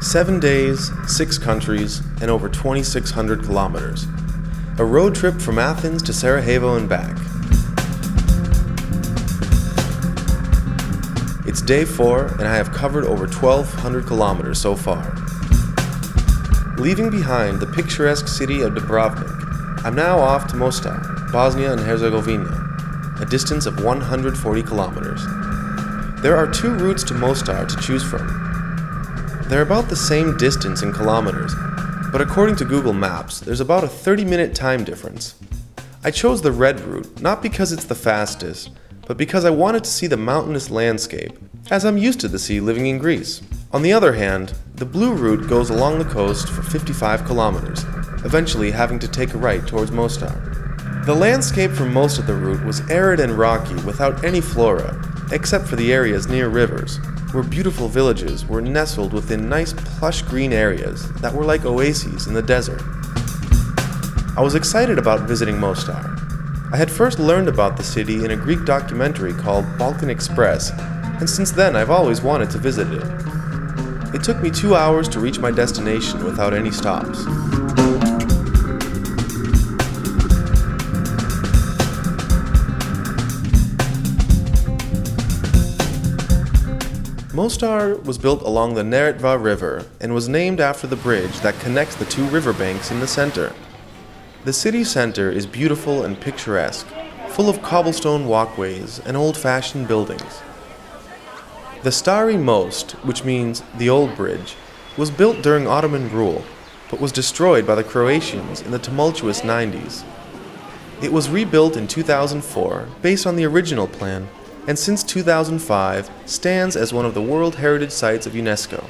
"7 days, 6 countries, and over 2,600 kilometers. A road trip from Athens to Sarajevo and back. It's day 4, and I have covered over 1,200 kilometers so far. Leaving behind the picturesque city of Dubrovnik, I'm now off to Mostar, Bosnia and Herzegovina, a distance of 140 kilometers. There are 2 routes to Mostar to choose from. They're about the same distance in kilometers, but according to Google Maps, there's about a 30-minute time difference. I chose the red route, not because it's the fastest, but because I wanted to see the mountainous landscape, as I'm used to the sea living in Greece. On the other hand, the blue route goes along the coast for 55 kilometers, eventually having to take a right towards Mostar. The landscape for most of the route was arid and rocky without any flora, except for the areas near rivers, where beautiful villages were nestled within nice plush green areas that were like oases in the desert. I was excited about visiting Mostar. I had first learned about the city in a Greek documentary called Balkan Express, and since then I've always wanted to visit it. It took me 2 hours to reach my destination without any stops. Mostar was built along the Neretva River and was named after the bridge that connects the 2 riverbanks in the center. The city center is beautiful and picturesque, full of cobblestone walkways and old-fashioned buildings. The Stari Most, which means the Old Bridge, was built during Ottoman rule, but was destroyed by the Croatians in the tumultuous 90s. It was rebuilt in 2004 based on the original plan, and since 2005 stands as one of the World Heritage Sites of UNESCO.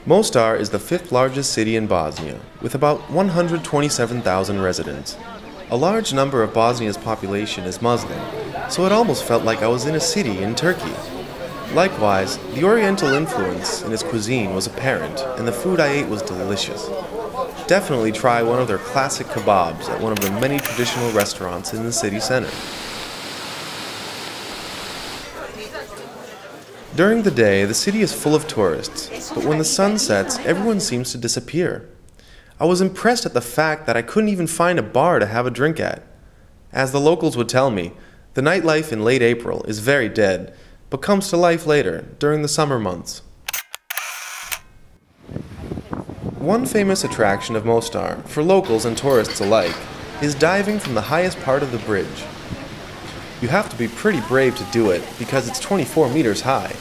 Mostar is the 5th largest city in Bosnia, with about 127,000 residents. A large number of Bosnia's population is Muslim, so it almost felt like I was in a city in Turkey. Likewise, the Oriental influence in its cuisine was apparent, and the food I ate was delicious. Definitely try one of their classic kebabs at one of the many traditional restaurants in the city center. During the day, the city is full of tourists, but when the sun sets, everyone seems to disappear. I was impressed at the fact that I couldn't even find a bar to have a drink at. As the locals would tell me, the nightlife in late April is very dead, but comes to life later, during the summer months. One famous attraction of Mostar, for locals and tourists alike, is diving from the highest part of the bridge. You have to be pretty brave to do it, because it's 24 meters high.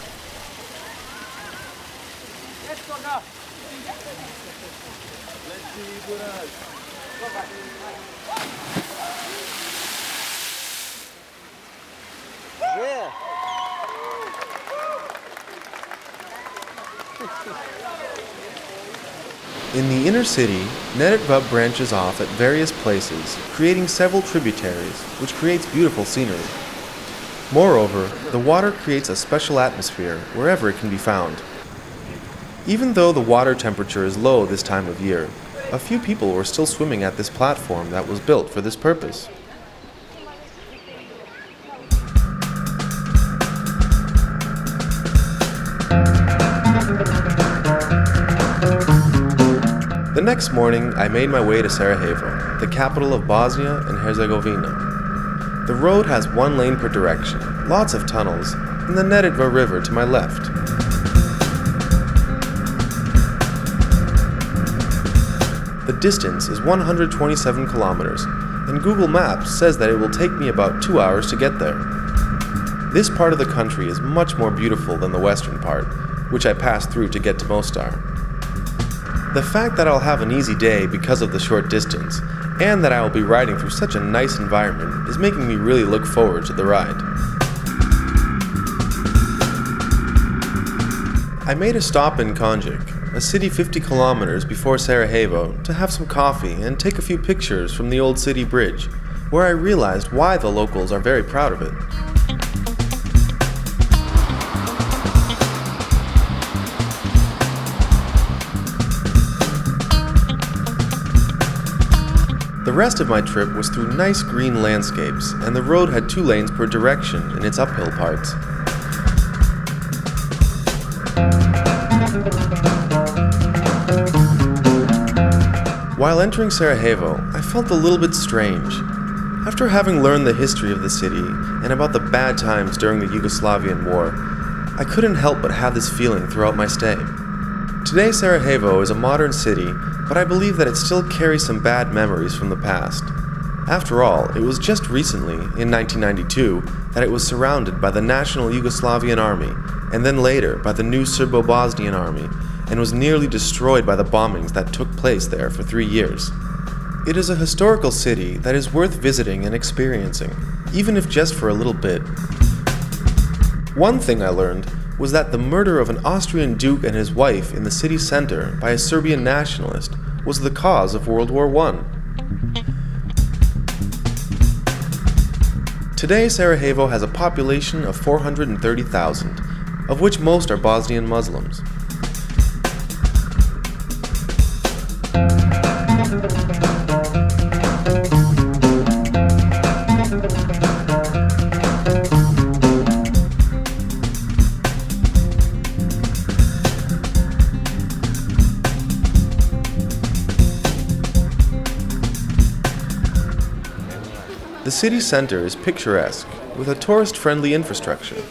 In the inner city, Neretva branches off at various places, creating several tributaries, which creates beautiful scenery. Moreover, the water creates a special atmosphere wherever it can be found. Even though the water temperature is low this time of year, a few people were still swimming at this platform that was built for this purpose. The next morning, I made my way to Sarajevo, the capital of Bosnia and Herzegovina. The road has 1 lane per direction, lots of tunnels, and the Neretva River to my left. The distance is 127 kilometers, and Google Maps says that it will take me about 2 hours to get there. This part of the country is much more beautiful than the western part, which I passed through to get to Mostar. The fact that I'll have an easy day because of the short distance, and that I will be riding through such a nice environment, is making me really look forward to the ride. I made a stop in Konjic, a city 50 kilometers before Sarajevo, to have some coffee and take a few pictures from the old city bridge, where I realized why the locals are very proud of it. The rest of my trip was through nice green landscapes, and the road had 2 lanes per direction in its uphill parts. While entering Sarajevo, I felt a little bit strange. After having learned the history of the city and about the bad times during the Yugoslavian War, I couldn't help but have this feeling throughout my stay. Today, Sarajevo is a modern city, but I believe that it still carries some bad memories from the past. After all, it was just recently, in 1992, that it was surrounded by the National Yugoslavian Army, and then later by the new Serbo-Bosnian Army, and was nearly destroyed by the bombings that took place there for 3 years. It is a historical city that is worth visiting and experiencing, even if just for a little bit. One thing I learned was that the murder of an Austrian duke and his wife in the city center by a Serbian nationalist was the cause of World War I. Today, Sarajevo has a population of 430,000, of which most are Bosnian Muslims. The city center is picturesque, with a tourist-friendly infrastructure.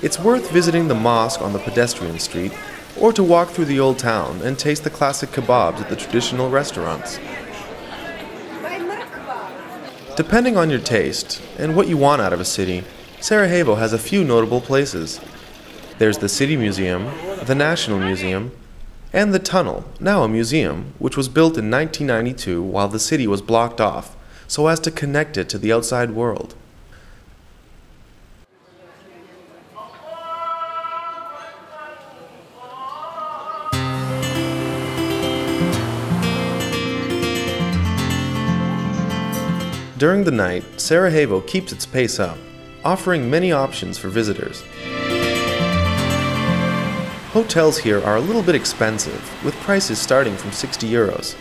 It's worth visiting the mosque on the pedestrian street, or to walk through the old town and taste the classic kebabs at the traditional restaurants. Depending on your taste and what you want out of a city, Sarajevo has a few notable places. There's the City Museum, the National Museum, and the Tunnel, now a museum, which was built in 1992 while the city was blocked off, so as to connect it to the outside world. During the night, Sarajevo keeps its pace up, offering many options for visitors. Hotels here are a little bit expensive, with prices starting from €60.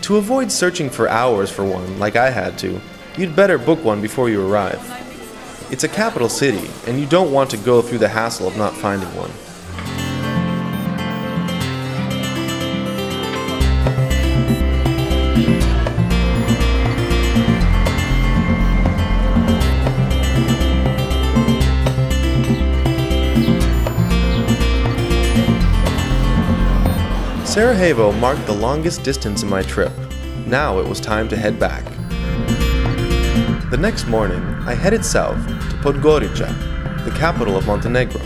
To avoid searching for hours for one, like I had to, you'd better book one before you arrive. It's a capital city, and you don't want to go through the hassle of not finding one. Sarajevo marked the longest distance in my trip. Now it was time to head back. The next morning, I headed south to Podgorica, the capital of Montenegro.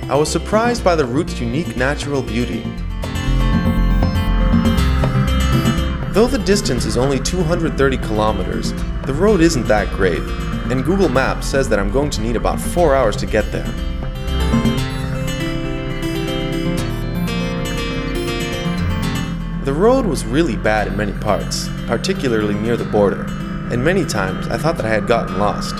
I was surprised by the route's unique natural beauty. Though the distance is only 230 kilometers, the road isn't that great, and Google Maps says that I'm going to need about 4 hours to get there. The road was really bad in many parts, particularly near the border, and many times I thought that I had gotten lost.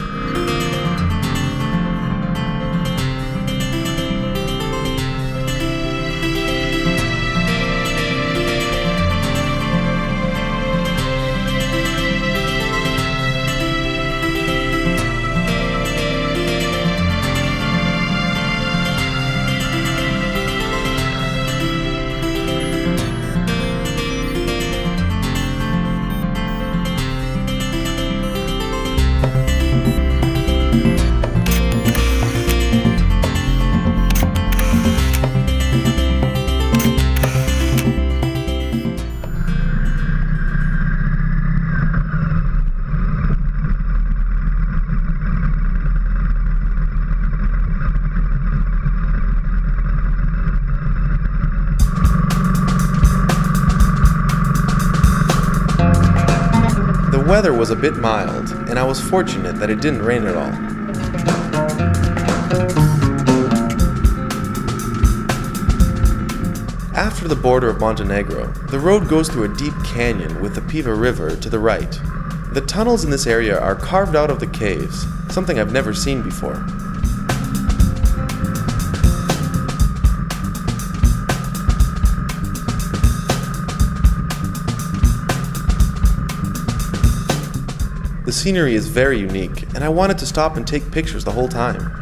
The weather was a bit mild, and I was fortunate that it didn't rain at all. After the border of Montenegro, the road goes through a deep canyon with the Piva River to the right. The tunnels in this area are carved out of the caves, something I've never seen before. The scenery is very unique, and I wanted to stop and take pictures the whole time.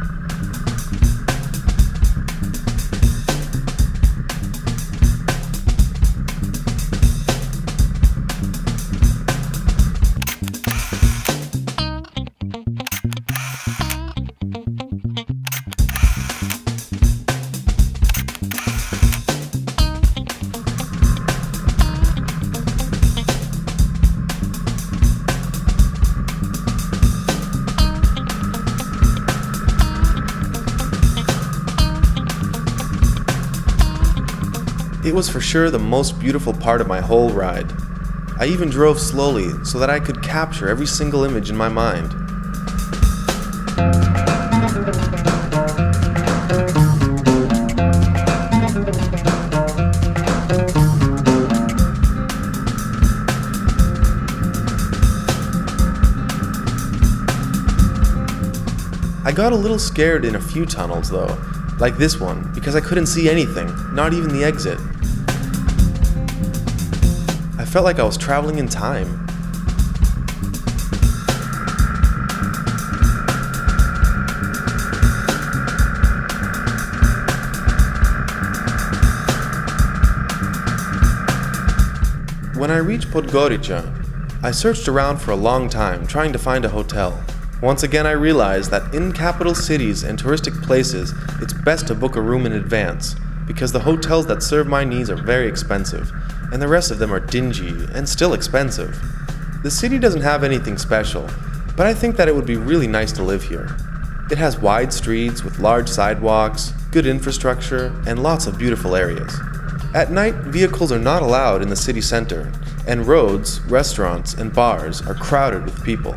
It was for sure the most beautiful part of my whole ride. I even drove slowly so that I could capture every single image in my mind. I got a little scared in a few tunnels though, like this one, because I couldn't see anything, not even the exit. I felt like I was traveling in time. When I reached Podgorica, I searched around for a long time trying to find a hotel. Once again I realized that in capital cities and touristic places, it's best to book a room in advance, because the hotels that serve my needs are very expensive, and the rest of them are dingy and still expensive. The city doesn't have anything special, but I think that it would be really nice to live here. It has wide streets with large sidewalks, good infrastructure, and lots of beautiful areas. At night, vehicles are not allowed in the city center, and roads, restaurants, and bars are crowded with people.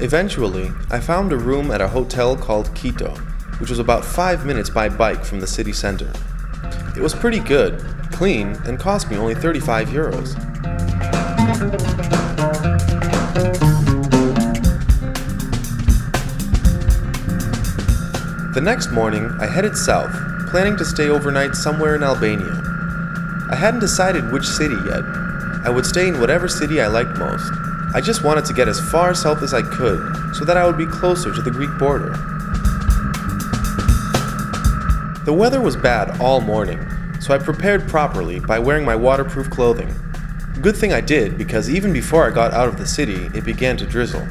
Eventually, I found a room at a hotel called Quito, which was about 5 minutes by bike from the city center. It was pretty good, clean, and cost me only 35 euros. The next morning, I headed south, planning to stay overnight somewhere in Albania. I hadn't decided which city yet. I would stay in whatever city I liked most. I just wanted to get as far south as I could, so that I would be closer to the Greek border. The weather was bad all morning, so I prepared properly by wearing my waterproof clothing. Good thing I did, because even before I got out of the city, it began to drizzle.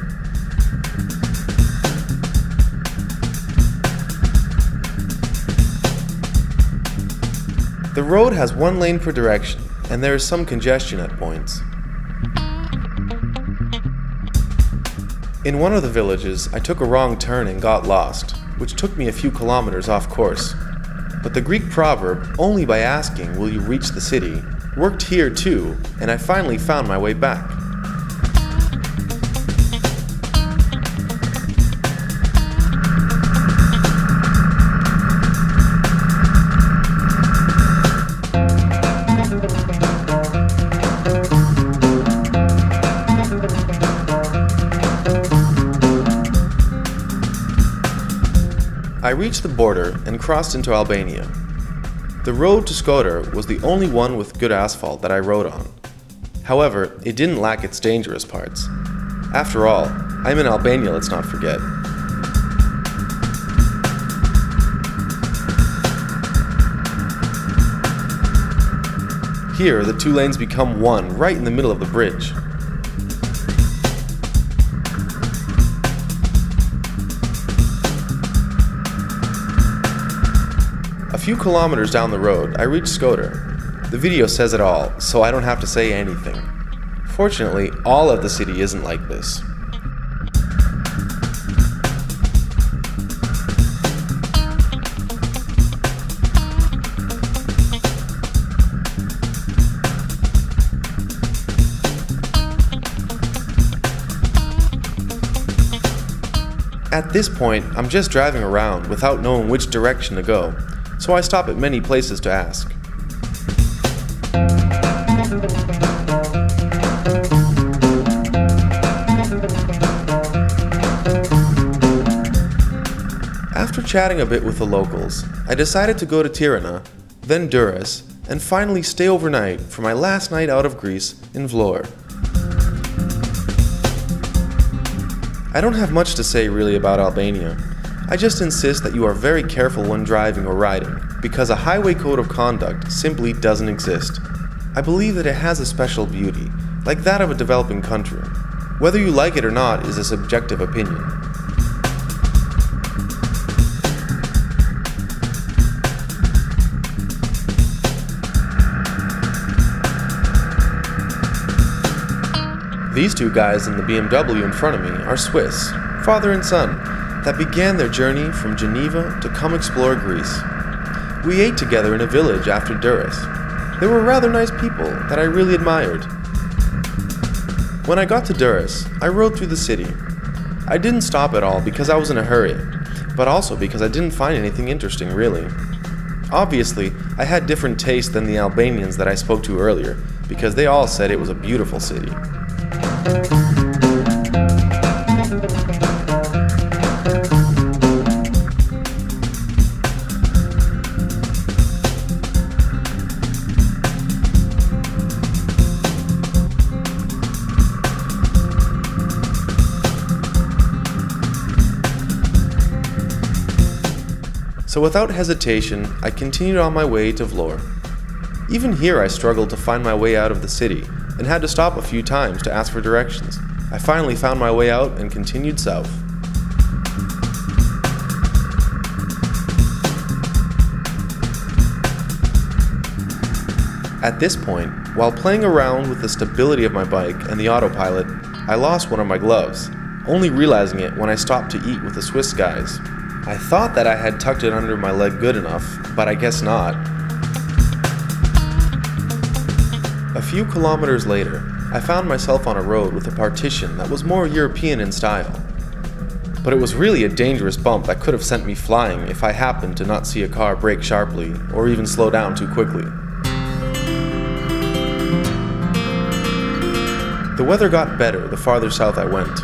The road has one lane per direction, and there is some congestion at points. In one of the villages, I took a wrong turn and got lost, which took me a few kilometers off course. But the Greek proverb, "Only by asking will you reach the city," worked here too, and I finally found my way back. I reached the border and crossed into Albania. The road to Skadar was the only one with good asphalt that I rode on. However, it didn't lack its dangerous parts. After all, I'm in Albania, let's not forget. Here, the two lanes become one right in the middle of the bridge. A few kilometers down the road, I reached Skadar. The video says it all, so I don't have to say anything. Fortunately, all of the city isn't like this. At this point, I'm just driving around without knowing which direction to go, so I stop at many places to ask. After chatting a bit with the locals, I decided to go to Tirana, then Durrës, and finally stay overnight for my last night out of Greece in Vlore. I don't have much to say really about Albania. I just insist that you are very careful when driving or riding, because a highway code of conduct simply doesn't exist. I believe that it has a special beauty, like that of a developing country. Whether you like it or not is a subjective opinion. These two guys in the BMW in front of me are Swiss, father and son, that began their journey from Geneva to come explore Greece. We ate together in a village after Durrës. They were rather nice people that I really admired. When I got to Durrës, I rode through the city. I didn't stop at all because I was in a hurry, but also because I didn't find anything interesting really. Obviously, I had different tastes than the Albanians that I spoke to earlier, because they all said it was a beautiful city. So without hesitation, I continued on my way to Vlore. Even here I struggled to find my way out of the city, and had to stop a few times to ask for directions. I finally found my way out and continued south. At this point, while playing around with the stability of my bike and the autopilot, I lost one of my gloves, only realizing it when I stopped to eat with the Swiss guys. I thought that I had tucked it under my leg good enough, but I guess not. A few kilometers later, I found myself on a road with a partition that was more European in style. But it was really a dangerous bump that could have sent me flying if I happened to not see a car brake sharply or even slow down too quickly. The weather got better the farther south I went.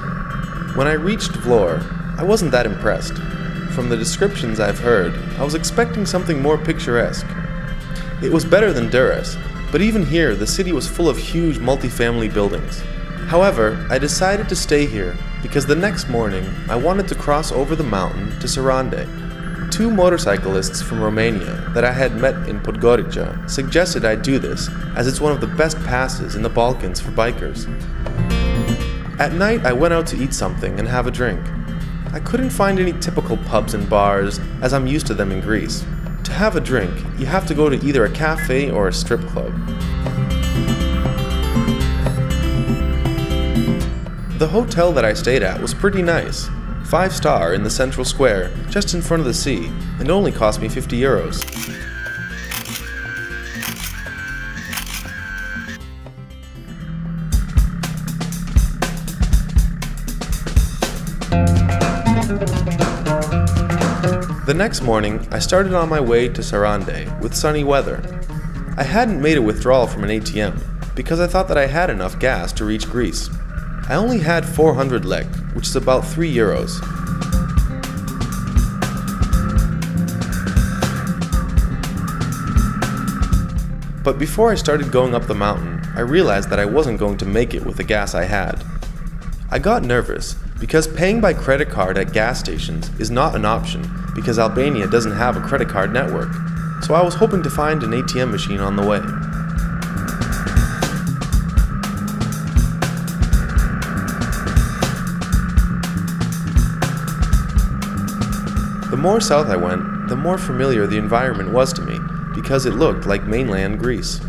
When I reached Vlore, I wasn't that impressed. From the descriptions I've heard, I was expecting something more picturesque. It was better than Durrës, but even here the city was full of huge multi-family buildings. However, I decided to stay here because the next morning I wanted to cross over the mountain to Sarande. Two motorcyclists from Romania that I had met in Podgorica suggested I do this as it's one of the best passes in the Balkans for bikers. At night I went out to eat something and have a drink. I couldn't find any typical pubs and bars as I'm used to them in Greece. To have a drink, you have to go to either a cafe or a strip club. The hotel that I stayed at was pretty nice. 5-star in the central square, just in front of the sea, and only cost me 50 euros. The next morning, I started on my way to Sarande with sunny weather. I hadn't made a withdrawal from an ATM because I thought that I had enough gas to reach Greece. I only had 400 lek, which is about 3 euros. But before I started going up the mountain, I realized that I wasn't going to make it with the gas I had. I got nervous because paying by credit card at gas stations is not an option because Albania doesn't have a credit card network, so I was hoping to find an ATM machine on the way. The more south I went, the more familiar the environment was to me because it looked like mainland Greece.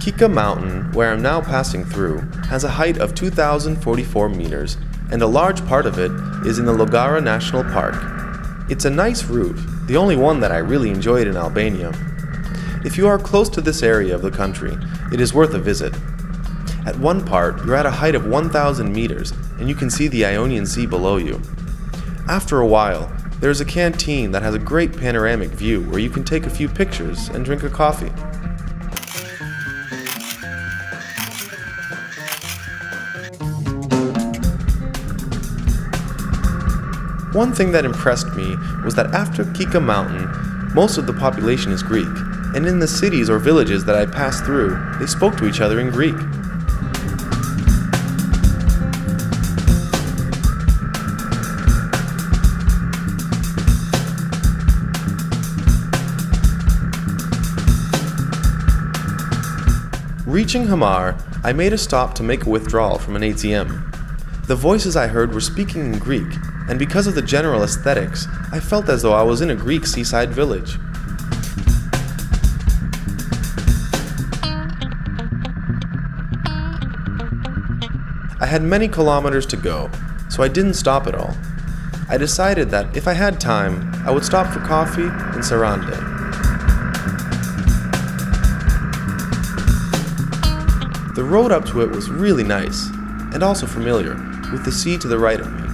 Kika Mountain, where I'm now passing through, has a height of 2,044 meters, and a large part of it is in the Vlore National Park. It's a nice route, the only one that I really enjoyed in Albania. If you are close to this area of the country, it is worth a visit. At one part, you're at a height of 1,000 meters, and you can see the Ionian Sea below you. After a while, there's a canteen that has a great panoramic view where you can take a few pictures and drink a coffee. One thing that impressed me was that after Kika Mountain, most of the population is Greek, and in the cities or villages that I passed through, they spoke to each other in Greek. Reaching Hamar, I made a stop to make a withdrawal from an ATM. The voices I heard were speaking in Greek, and because of the general aesthetics, I felt as though I was in a Greek seaside village. I had many kilometers to go, so I didn't stop at all. I decided that if I had time, I would stop for coffee in Sarande. The road up to it was really nice, and also familiar, with the sea to the right of me.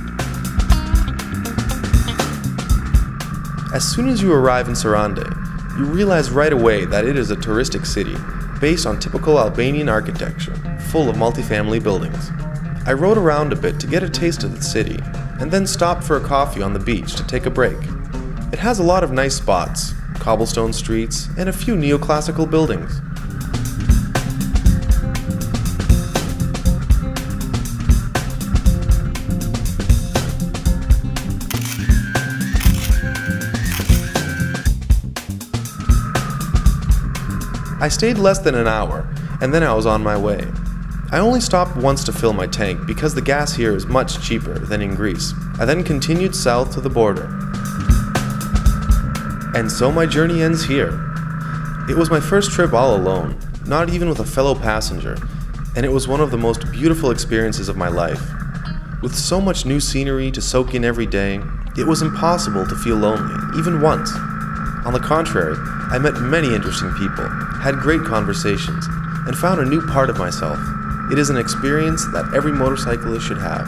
As soon as you arrive in Sarande, you realize right away that it is a touristic city, based on typical Albanian architecture, full of multifamily buildings. I rode around a bit to get a taste of the city, and then stopped for a coffee on the beach to take a break. It has a lot of nice spots, cobblestone streets, and a few neoclassical buildings. I stayed less than an hour, and then I was on my way. I only stopped once to fill my tank because the gas here is much cheaper than in Greece. I then continued south to the border. And so my journey ends here. It was my first trip all alone, not even with a fellow passenger, and it was one of the most beautiful experiences of my life. With so much new scenery to soak in every day, it was impossible to feel lonely, even once. On the contrary, I met many interesting people, had great conversations, and found a new part of myself. It is an experience that every motorcyclist should have.